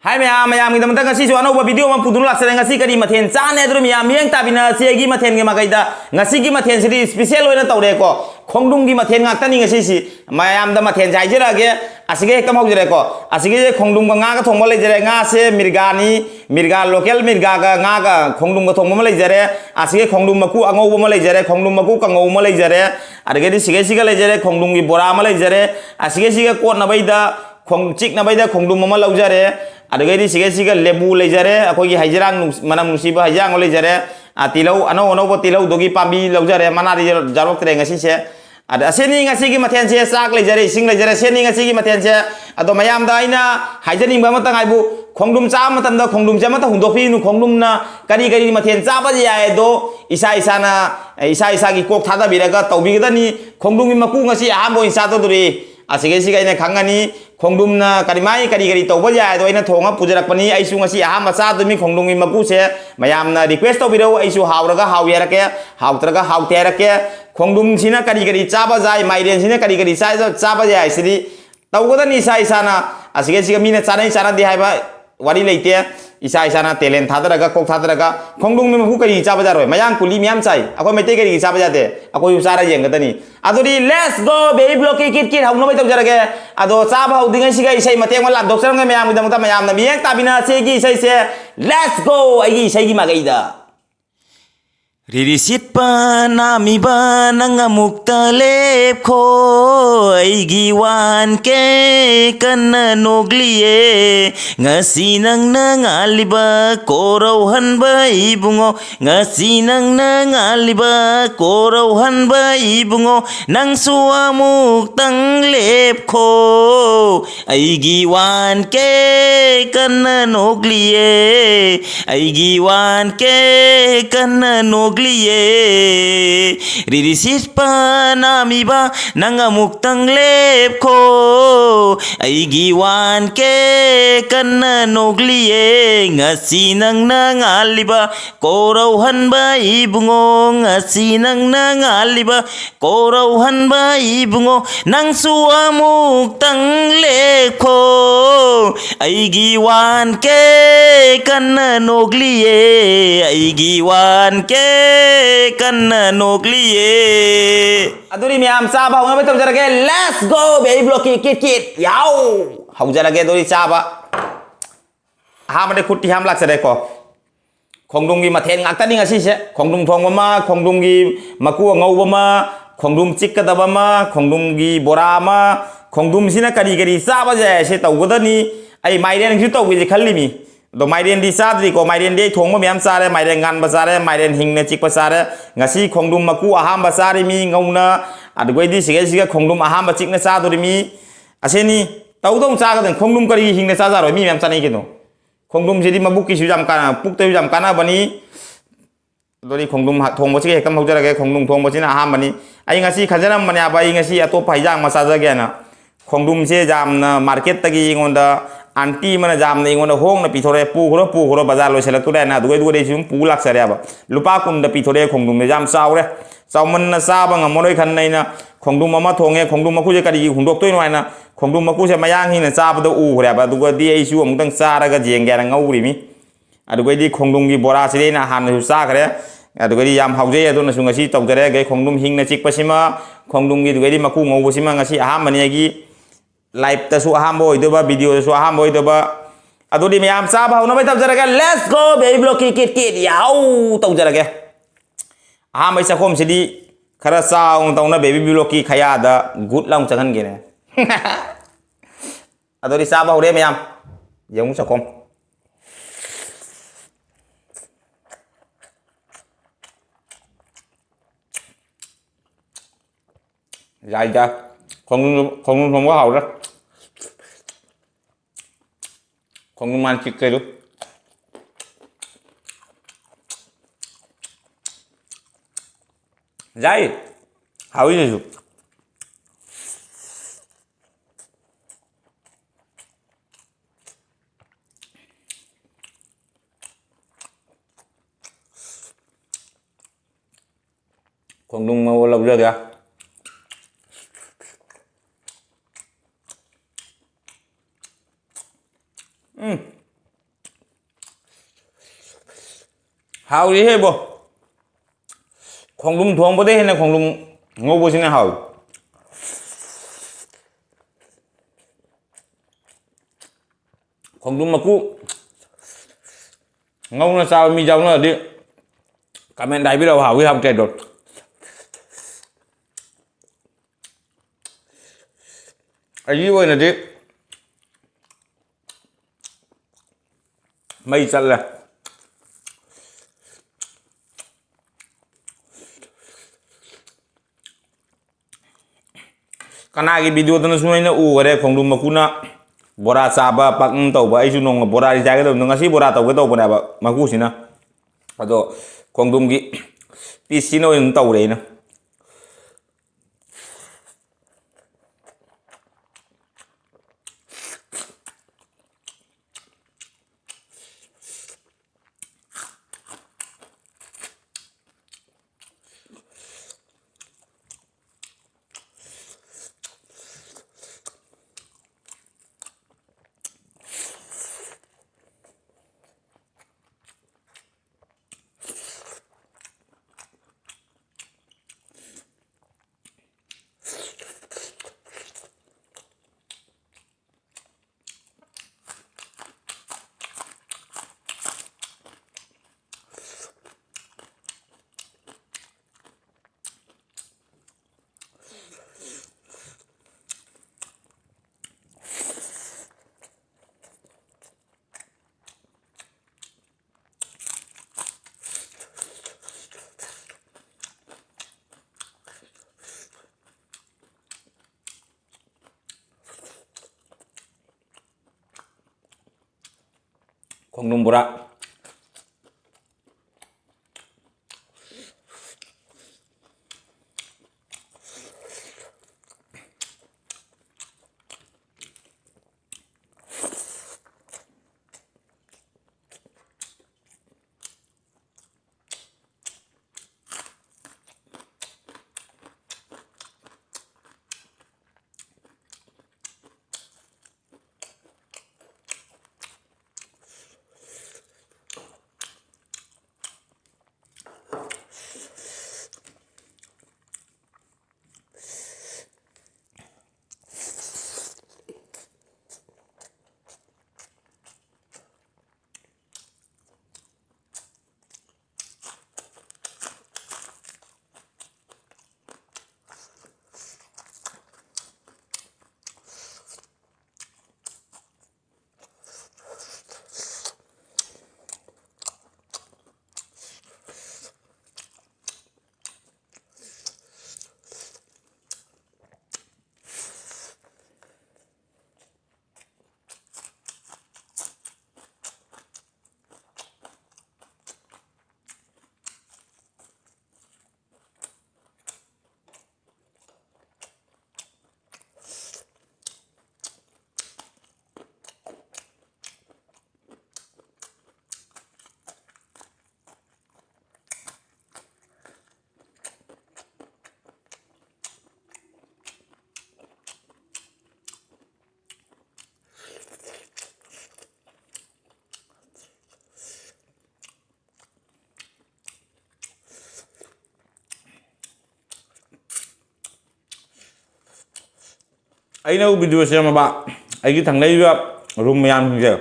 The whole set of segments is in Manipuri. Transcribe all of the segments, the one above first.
hai maya mi damta ngasi so anau video ma pudun laksana ngasi kadi mathen chane dru mi miang tabina segi mathen ge magaida ngasi gi mathen sidi special oina tawre ko khongdung gi mathen ngak tani ngasi si mayam da mathen jai jira ge asige kam hok jere ko asige khongdung ga nga ga thongma le jere nga se mirga local mirga ga nga ga khongdung ga thongma le jere asige khongdung maku angau ma le jere khongdung maku kangau ma le jere adage di sige sige le jere khongdung gi bora ma le jere asige sige kot na baida khong chik na baida khongdung ma lau jere adagadi sige lebu lejare akogi haijrang manam nusiba haijang lejare tilau ano tilau dogi pambi lejare mana di jarok tre ngasi se ada aseni ngasi gi mathen se sak lejare sing lejare seni ngasi gi mathen se ado mayam da ina haijani ba mata ngaibu khongdum cha matam da khongdum cha mata hundofi nu khongdum na kari mathen cha ba ya do isa gi kok thada biraga tawbi gani khongdum gi maku ngasi ambo isa to duri asige siga ina khangani khongdum na karimai kari tawba ya do ina thonga pujarak pani aisu ngasi aha macha dumi khongdum gi maku se mayam na request to biro aisu hawraga hawyara ke hawtraga hawtera ke khongdum sina kari chaba jai maiden sina kari chaba jai sidi tawgoda ni isa na asige siga mina chana di haiba wari leite isa na talent thadaraga kok thadaraga khongdung mi maku kari chaba jaroi mayang kuli miam chai akoi mete kari chaba jate akoi usara yengatani aduri let's go baby block kit haunu bai tawjarage ado chaba haudingai siga isai mateng wala doctor mayam gidamta mayam na miyak tabina segi isai se let's go ai isai gi magaida Ririsit pa nami ba nang amukta lepko Aigi wan ke kana nogliye Ngasi nang nangaliba korauhan ba ibungo Ngasi nang nangaliba korauhan ba ibungo Nang suamuk tang lepko Aigi wan ke kana nogliye Aigi wan ke kana nogliye Ririsit pa nami ba nang amuktang lepko Aigi wan ke kana nogliye Ngasi nang nangaliba korauhan ba ibungo Ngasi nang nangaliba korauhan ba ibungo Nang suamuktang lepko Aigi wan ke kana nogliye Aigi wan ke kana nokliye aduri miam chaba hong ba tawjarage let's go baby block kit yaw haujarage dori chaba hamade khutti ham laksare ko khongdung gi mathen ngaktani ngasi se khongdung thongba ma khongdung gi maku ngauba ma khongdum chikkadaba ma khongdum gi bora ma khongdum sina kari chaba je se tawgodani ai maiden gi tawgi khallimi do maiden di sadri ko maiden de thongma myam sare maiden gan basare maiden hingne chik pasare ngasi khongdum maku aham basare mi ngauna adgoi di sige khongdum aham ba chikna sadori mi aseni tawdong chaga den khongdum kari hingne sajaro mi myam chani kino khongdum jedi mabuki sujam kana pukte jam kana bani dori khongdum thongbo chike hekam haujarage khongdum thongbo china aham bani ai ngasi khajanam mane abai ngasi atop haijang masaja gena khongdum se jamna market tagi ngonda anti mana jam ne ngona hong na pithore pu khoro bazar lo selak tu na dugai sum pu lak sare ba lupa kun da pithore khongdum ne jam saure sauman na sa ba ngamoi khan nei na khongdum ma thonge khongdum ma ku je kari hundok toi noi na khongdum ma ku se mayang hi na cha ba do u khre ba dugai di ai su amutang sa ra ga jeng ga ngau ri mi adugai di khongdum gi bora sire na han su sa khre adugai di yam hauje adu na sunga si tau jare ga khongdum hing na chik pasima khongdum gi dugai di maku ngau bo sima ngasi aham mani gi live ta su aham boy do ba video su aham boy do ba adudi miam sa ba no bai tau jaraga let's go baby block kit yaw tau jaraga aham bai sakhom sidi khara sa ong tau na baby block ki khaya da good long changan ge ne adudi sa ba hore miam yong sakhom dài ra không có hậu đó không ăn chích cây luôn dài hậu gì rồi không đúng mà lâu giờ kìa 하우리 해보 콩lum 도움보다 해내 콩lum ngô 하우 콩lum 먹고 ngông là sao mi giống là đi comment đại biết đâu hảo với học kẹt rồi ấy như vậy là đi mây chân là cái video đó nó xuống nó u cái không đúng mà cú na bora saba pak tàu vậy chứ nông bora đi trái cái đầu nó ngasi bora tàu cái tàu bora mà cú xin na rồi không đúng cái PC nó tàu đấy nè không đúng bora ấy đâu video xem mà bạn ấy cái thằng đấy room mày ăn kìa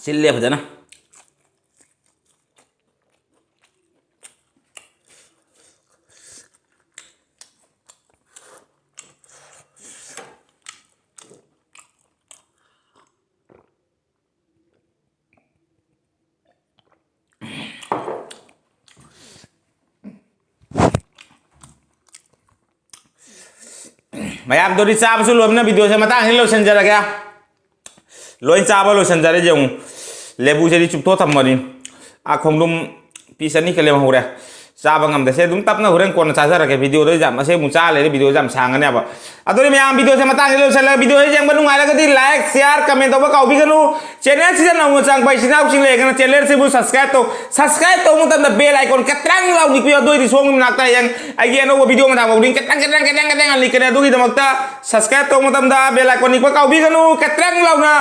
सिल्ले फजना मैम तो चाबू लोमना वीडियो से मत लोसनजरगे लोन चाब लोसनजरे जो लेबू से चुपथो थमनी आ खोंडुम पीस अनी के लेमहौरे चाब ngमदसे तपना होरें कोन चाजरगे वीडियो से मुचा ले वीडियो सांगनेब अदुनी मैम वीडियो से मत लोसल वीडियो जेंब नुंगाइरगदी लाइक शेयर कमेंट तब काउबीगनु चैनल से नौ चांग सिंग लेगन चैनल से सब्सक्राइब तब बेल आइकन कतरंग लाउनिपियो दोई सोंग नाक्ता यंग आइगे अनोबो वीडियो में थाबोदिंग कतरंग लिकने दुगीदमक्ता सब्सक्राइब तब बेल आइकन निको काउबीगनु कतरंग लाउना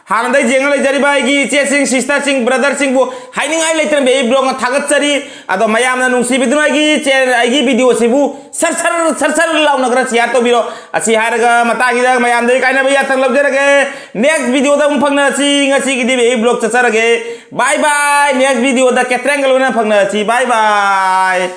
हानदे जेंग लेजरिबा आइगी इचेसिंग सिस्टरसिंग ब्रदरसिंग हाइनिंगाइ लेतन बे ब्लॉग थागतसरी अदो मयामना नुंसिबिदुन आइगी वीडियो सिबु सर लाउनग्रा शेयर तोबिरो असि हारगा मतागिदा मयामदे काइनाबे याथंग लबजरगे नेक्स्ट वीडियो दा फंगनासि ngasiगिदि बे ब्लॉग चचरगे बाय बाय नेक्स्ट वीडियो दा केट्रेंगल ओना फंगनासि बाय बाय